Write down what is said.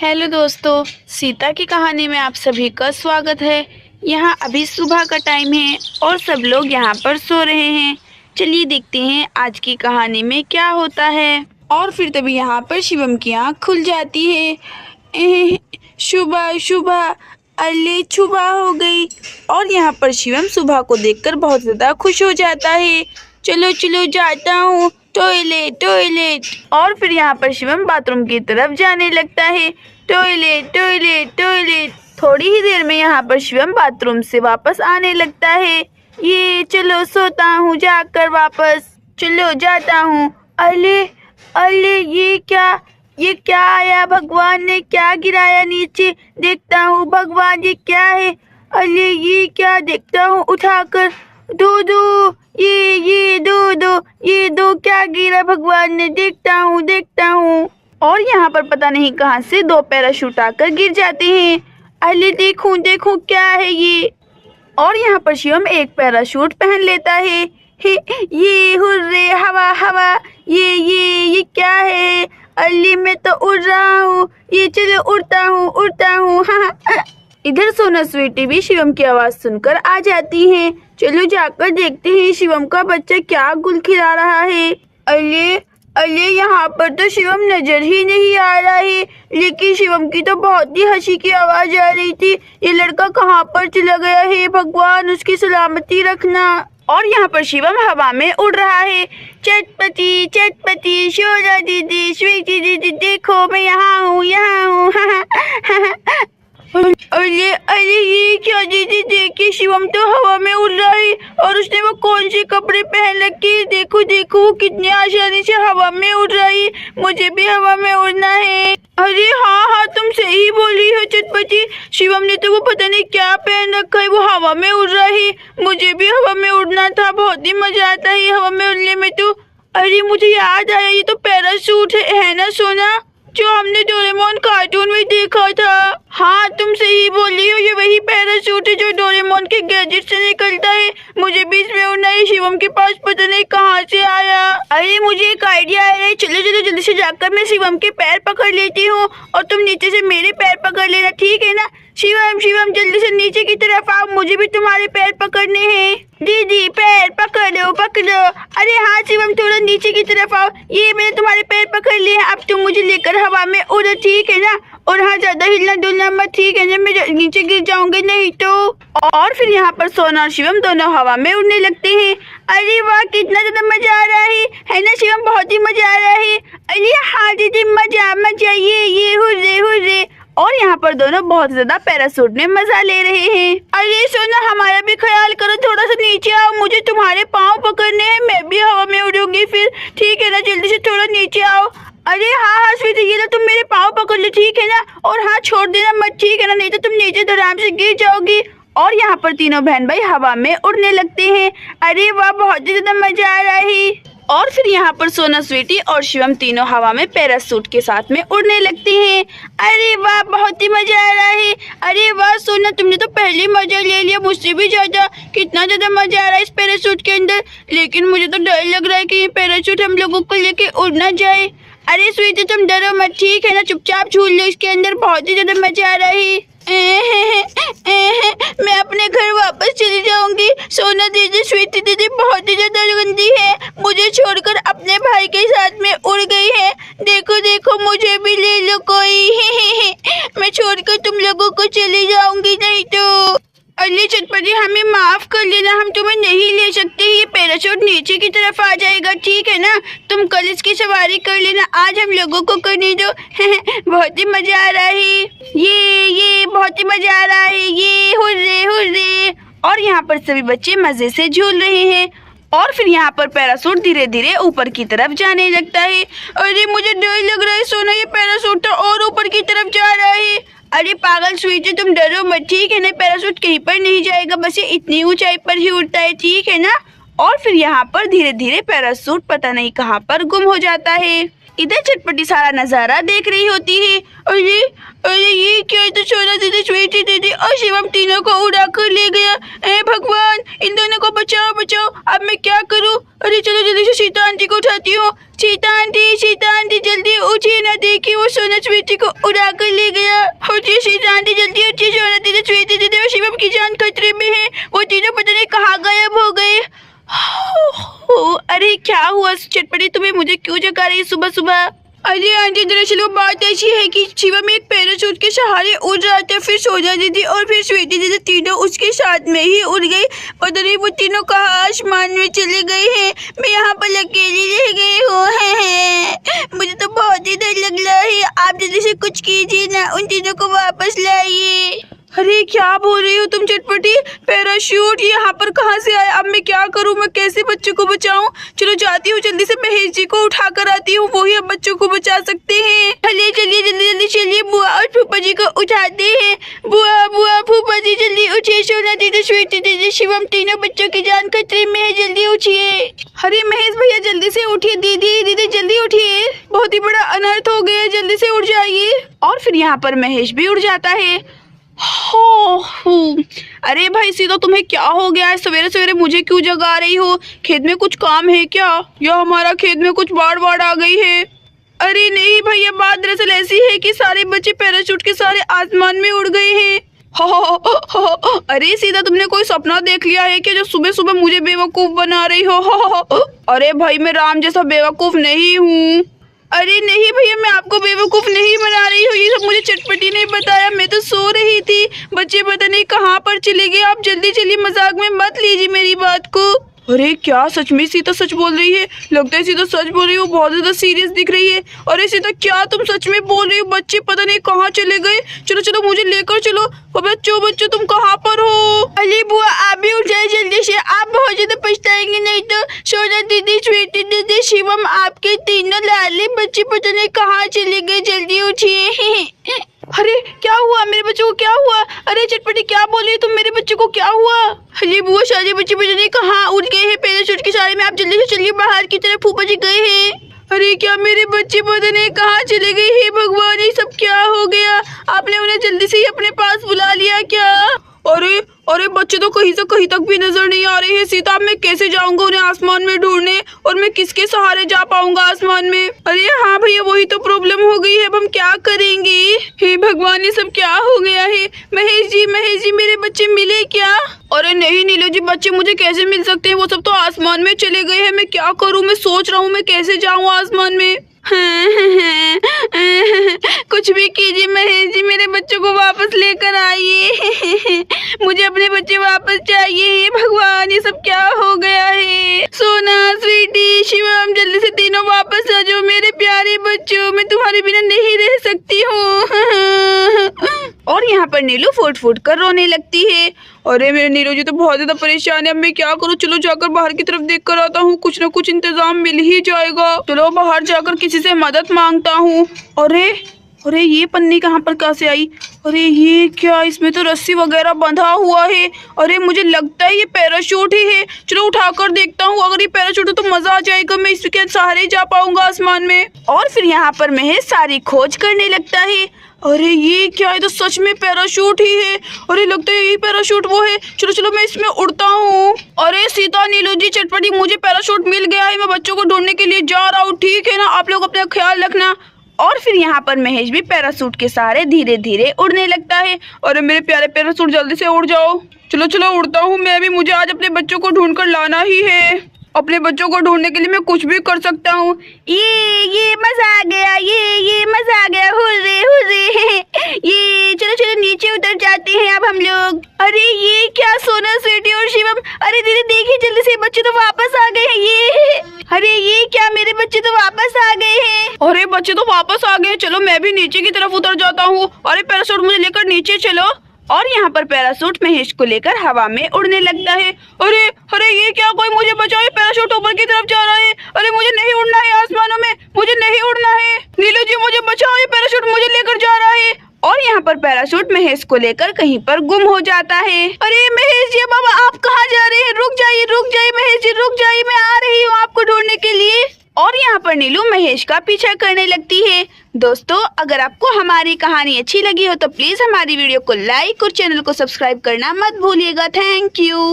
Hello दोस्तों, सीता की कहानी में आप सभी का स्वागत है। यहाँ अभी सुबह का टाइम है और सब लोग यहाँ पर सो रहे हैं। चलिए देखते हैं आज की कहानी में क्या होता है। और फिर तभी यहाँ पर शिवम की आँख खुल जाती है। सुबह सुबह, अरे सुबह हो गई। और यहाँ पर शिवम सुबह को देखकर बहुत ज़्यादा खुश हो जाता है। चलो चलो जाता हूँ, टॉयलेट टॉयलेट। और फिर यहाँ पर शिवम बाथरूम की तरफ जाने लगता है। Toilet toilet toilet. थोड़ी ही देर में यहाँ पर शिवम बाथरूम से वापस आने लगता है। ये चलो सोता हूँ जाकर वापस, चलो जाता हूँ। अरे अरे ये क्या आया? भगवान ने क्या गिराया नीचे? देखता हूँ भगवान ये क्या है? अरे ये क्या? देखता हूँ उठाकर, दो ये दो क्या गिरा भगवान ने? देखता हूँ। और यहाँ पर पता नहीं कहाँ से दो पैराशूट आकर गिर जाते हैं। अरे देखूं क्या है ये? और यहाँ पर शिवम एक पैराशूट पहन लेता है। ये हुर्रे, हवा हवा, ये क्या है? अली मैं तो उड़ रहा हूँ, ये चलो उड़ता हूँ। हाँ। इधर सोना स्वीटी भी शिवम की आवाज़ सुनकर आ जाती हैं। चलो जाकर देखते हैं शिवम का बच्चा क्या गुल खिला रहा है। अरे यहाँ पर तो शिवम नजर ही नहीं आ रहा है, लेकिन शिवम की तो बहुत ही हंसी की आवाज़ आ रही थी। ये लड़का कहाँ पर चला गया है? भगवान उसकी सलामती रखना। और यहाँ पर शिवम हवा में उड़ रहा है। चटपटी चटपटी, शोला दीदी, स्वीटी दीदी, देखो मैं यहाँ हूँ। अरे ये क्या दीदी? देखिए शिवम तो हवा में उड़ रहा है और उसने वो कौन से कपड़े पहन रखे? देखो वो कितनी आसानी से हवा में उड़ रहा है। मुझे भी हवा में उड़ना है। अरे हाँ तुम सही बोली हो चटपटी। शिवम ने तो वो पता नहीं क्या पहन रखा है, वो हवा में उड़ रहा है। मुझे भी हवा में उड़ना था, बहुत ही मजा आता है हवा में उड़ने में तो। अरे मुझे याद आया, ये तो पैराशूट है ना सोना, जो हमने डोरेमोन कार्टून में देखा था। हाँ तुम सही बोली हो, ये वही पैराशूट है जो डोरेमोन के गैजेट से निकलता है। मुझे भी इसमें उड़ना है। शिवम के पास पता नहीं कहाँ से आया। अरे मुझे एक आइडिया आया है। चलो जल्दी से जाकर मैं शिवम के पैर पकड़ लेती हूँ और तुम नीचे से मेरे पैर पकड़ लेना, ठीक है ना? शिवम जल्दी से नीचे की तरफ आओ, मुझे भी तुम्हारे पैर पकड़ने हैं। दीदी पैर पकड़ो। अरे हाँ शिवम, थोड़ा नीचे की तरफ आओ। ये मैंने तुम्हारे पैर पकड़ लिए हैं, अब तुम मुझे लेकर हवा में उड़ो, ठीक है ना? और हाँ ज्यादा हिलना डुलना मत, ठीक है ना? मैं नीचे गिर जाऊंगी नहीं तो। और फिर यहाँ पर सोना और शिवम दोनों हवा में उड़ने लगते हैं। अरे वाह, कितना ज्यादा मजा आ रहा है ना शिवम? बहुत ही मजा आ रहा है। अरे हाँ दीदी, मजा ये हुर्रे। और यहाँ पर दोनों बहुत ज्यादा पैराशूट में मजा ले रहे हैं। अरे सोना, हमारा भी ख्याल करो, थोड़ा सा नीचे आओ, मुझे तुम्हारे पाँव पकड़ने हैं, मैं भी हवा में उड़ूंगी फिर, ठीक है ना? जल्दी से थोड़ा नीचे आओ। अरे हाँ स्वीटी, ये लो तुम मेरे पाँव पकड़ लो, ठीक है ना? और हाँ छोड़ देना मत, ठीक है ना? नहीं तो तुम नीचे आराम से गिर जाओगी। और यहाँ पर तीनों बहन भाई हवा में उड़ने लगते हैं। अरे वाह, बहुत ज्यादा मजा आ रहा है। और फिर यहाँ पर सोना स्वीटी और शिवम तीनों हवा में पैराशूट के साथ में उड़ने लगते हैं। अरे वाह, बहुत ही मजा आ रहा है। अरे वाह सोना, तुमने तो पहले मजा ले लिया मुझसे भी ज्यादा। कितना ज्यादा मजा आ रहा है इस पैराशूट के अंदर, लेकिन मुझे तो डर लग रहा है कि ये पैराशूट हम लोगों को लेके उड़ ना जाए। अरे स्वीटी तुम डरो मत, ठीक है ना? चुपचाप झूल लो इसके अंदर, बहुत ही ज्यादा मजा आ रहा है। मैं अपने घर वापस चली जाऊंगी। सोना दीदी, स्वीटी दीदी बहुत ही ज्यादा गंदी है, मुझे छोड़कर अपने भाई के साथ में उड़ गई है। देखो मुझे भी ले लो कोई। मैं छोड़कर तुम लोगों को चली जाऊंगी नहीं तो। अरे चटपटी, हमें माफ कर लेना, हम तुम्हें नहीं ले सकते। ये पैराशूट नीचे की तरफ आ जाएगा, ठीक है ना? तुम कल इसकी सवारी कर लेना, आज हम लोगों को करने दो। बहुत ही मजा आ रहा है। ये बहुत ही मजा आ रहा है। ये हुर्रे। और यहाँ पर सभी बच्चे मजे से झूल रहे हैं। और फिर यहाँ पर पैराशूट धीरे धीरे ऊपर की तरफ जाने लगता है। अरे मुझे डर लग रहा है सोना, ये पैराशूट तो और ऊपर की तरफ जा रहा है। अरे पागल स्वीटी, तुम डरो मत, ठीक है ना? पैराशूट कहीं पर नहीं जाएगा, बस ये इतनी ऊंचाई पर ही उड़ता है, ठीक है ना? और फिर यहाँ पर धीरे धीरे पैराशूट पता नहीं कहाँ पर गुम हो जाता है। इधर चटपटी सारा नजारा देख रही होती है। अरे ये क्या है? तो सोना दीदी, स्वीटी दीदी और शिवम तीनों को उड़ा कर ले गया। भगवान, इन दोनों को बचाओ। अब मैं क्या करूँ? अरे चलो जल्दी से सीता आंटी को उठाती हूँ। सीता आंटी जल्दी उठिए ना, देखिए वो सोना स्वीटी को उड़ा कर ले गया। उठिए सीता आंटी, जल्दी उठिए। सोना दीदी, स्वीटी दीदी और शिवम की जान खतरे में है। वो तीनों पता नहीं कहाँ गायब हो गए। अरे क्या हुआ चटपटी, तुम्हें मुझे क्यों जगा रही सुबह सुबह? अरे आंटी दरअसल वो बात ऐसी है कि शिवम एक पैराशूट के सहारे उड़ रहा था, फिर सोना दीदी और फिर स्वीटी दीदी तीनों उसके साथ में ही उड़ गई। पता नहीं वो तीनों कहाँ आसमान में चले गए हैं। मैं यहाँ पर अकेली रह गई हूँ। मुझे तो बहुत ही डर लग रहा है। आप जल्दी से कुछ कीजिए ना, उन तीनों को वापस लाइए। अरे क्या बोल रही हो तुम चटपटी? पैराशूट यहाँ पर कहाँ से आया? अब मैं क्या करूँ? मैं कैसे बच्चों को बचाऊँ? चलो जाती हूँ, जल्दी से महेश जी को उठा कर आती हूँ, वही अब बच्चों को बचा सकते हैं। चलिए चलिए जल्दी जल्दी चलिए, बुआ और फूफा जी को उठाते हैं। बुआ फूफा जी जल्दी उठिए। सोना दीदी, स्वीटी दीदी, शिवम तीनों बच्चों की जान खतरे में है, जल्दी उठिए। अरे महेश भैया जल्दी से उठिए। दीदी जल्दी उठिए, बहुत ही बड़ा अनर्थ हो गया, जल्दी से उठ जाइए। और फिर यहाँ पर महेश भी उड़ जाता है। अरे भाई सीता, तुम्हें क्या हो गया है? सवेरे सवेरे मुझे क्यों जगा रही हो? खेत में कुछ काम है क्या, या हमारा खेत में कुछ बाढ़ आ गई है? अरे नहीं भैया, बात दरअसल ऐसी है कि सारे बच्चे पैराशूट के सारे आसमान में उड़ गए हैं। अरे सीता, तुमने कोई सपना देख लिया है क्या जो सुबह सुबह मुझे बेवकूफ बना रही हो? अरे भाई, मैं राम जैसा बेवकूफ नहीं हूँ। अरे नहीं भैया, मैं आपको बेवकूफ नहीं बना रही हूँ, ये सब मुझे चटपटी ने बताया। मैं तो सो रही थी, बच्चे पता नहीं कहाँ पर चले गए। आप जल्दी चलिए, मजाक में मत लीजिए मेरी बात को। अरे क्या सच में सीता सच बोल रही है? लगता है सीता सच बोल रही है, बहुत ज्यादा सीरियस दिख रही है। अरे सीता, क्या तुम सच में बोल रही हो? बच्चे पता नहीं कहाँ चले गए। चलो मुझे लेकर चलो। बच्चों तुम कहाँ पर हो? अरे बुआ, आप भी उठ जाए जल्दी से, आप बहुत ज्यादा पछताएंगे नहीं तो। सोना दीदी, स्वीटी दीदी, शिवम, आपके तीनों लाले बच्चे पता नहीं कहाँ चले गए, जल्दी उठिए। अरे क्या हुआ मेरे बच्चों को, क्या हुआ? अरे चटपटी क्या बोली तुम? मेरे बच्चे को क्या हुआ? अरे बुआ, सारे बच्चे पता नहीं कहाँ उड़ गए हैं पैराशूट के सहारे में। आप जल्दी से चलिए, बाहर की तरफ फूफा जी गए हैं। अरे क्या मेरे बच्चे पता नहीं कहाँ चले गए हैं? भगवान, ये सब क्या हो गया? आपने उन्हें जल्दी से ही अपने पास बुला लिया क्या? अरे बच्चे तो कहीं से कहीं तक भी नजर नहीं आ रहे हैं। सीता, मैं कैसे जाऊंगा उन्हें आसमान में ढूंढने, और मैं किसके सहारे जा पाऊंगा आसमान में? अरे हाँ भैया, वही तो प्रॉब्लम हो गई है। अब हम क्या करेंगे? हे भगवान, ये सब क्या हो गया है? महेश जी मेरे बच्चे मिले क्या? अरे नहीं नीलू जी, बच्चे मुझे कैसे मिल सकते हैं? वो सब तो आसमान में चले गए हैं। मैं क्या करूँ? मैं सोच रहा हूँ मैं कैसे जाऊँ आसमान में। कुछ भी कीजिए महेश जी, मेरे बच्चों को वापस लेकर आइए। मुझे अपने बच्चे वापस चाहिए। भगवान, ये सब क्या हो गया है? सोना, स्वीटी, शिवम, जल्दी से तीनों वापस आ जाओ मेरे प्यारे बच्चों, मैं तुम्हारे बिना नहीं रह सकती हूँ। और यहाँ पर नीलू फूट कर रोने लगती है। अरे मेरे नीलू जी तो बहुत ज्यादा परेशान है, अब मैं क्या करूँ? चलो जाकर बाहर की तरफ देख कर आता हूँ, कुछ न कुछ इंतजाम मिल ही जाएगा। चलो बाहर जाकर किसी से मदद मांगता हूँ। अरे ये पन्नी कहाँ पर कहाँ से आई? अरे ये क्या, इसमें तो रस्सी वगैरह बंधा हुआ है। अरे मुझे लगता है ये पैराशूट ही है। चलो उठाकर देखता हूँ, अगर ये पैराशूट है तो मजा आ जाएगा, मैं इसके सहारे जा पाऊंगा आसमान में। और फिर यहाँ पर महेश सारी खोज करने लगता है। अरे ये क्या है? तो सच में पैराशूट ही है। अरे लगता है यही पैराशूट वो है। चलो मैं इसमें उड़ता हूँ। अरे सीता, नीलू जी, चटपटी, मुझे पैराशूट मिल गया है। मैं बच्चों को ढूंढने के लिए जा रहा हूँ, ठीक है ना? आप लोग अपना ख्याल रखना। और फिर यहाँ पर महेश भी पैराशूट के सहारे धीरे धीरे उड़ने लगता है। अरे मेरे प्यारे पैराशूट, जल्दी से उड़ जाओ। चलो उड़ता हूँ मैं भी। मुझे आज अपने बच्चों को ढूंढ कर लाना ही है। अपने बच्चों को ढूंढने के लिए मैं कुछ भी कर सकता हूँ। ये मजा आ गया, ये मजा आ गया। हुर्रे ये चलो नीचे उतर जाते हैं अब हम लोग। अरे ये क्या, सोना, स्वीटी और शिवम, अरे दीदी देखिए जल्दी से, बच्चे तो वापस आ गए हैं। अरे ये क्या, मेरे बच्चे तो वापस आ गए हैं। अरे बच्चे तो वापस आ गए, चलो मैं भी नीचे की तरफ उतर जाता हूँ। अरे पैराशूट मुझे लेकर नीचे चलो। और यहाँ पर पैराशूट महेश को लेकर हवा में उड़ने लगता है। अरे ये क्या, कोई मुझे बचाओ, पैराशूट ऊपर की तरफ जा रहा है। अरे मुझे नहीं उड़ना है आसमानों में, मुझे नहीं उड़ना है। नीलू जी मुझे बचाओ, ये पैराशूट मुझे लेकर जा रहा है। और यहाँ पर पैराशूट महेश को लेकर कहीं पर गुम हो जाता है। अरे महेश जी, बाबा आप कहाँ जा रहे हैं? रुक जाइए महेश जी, रुक जाइए, मैं आ रही हूँ आपको ढूंढने के लिए। और यहाँ पर नीलू महेश का पीछा करने लगती है। दोस्तों, अगर आपको हमारी कहानी अच्छी लगी हो तो प्लीज हमारी वीडियो को लाइक और चैनल को सब्सक्राइब करना मत भूलिएगा। Thank you.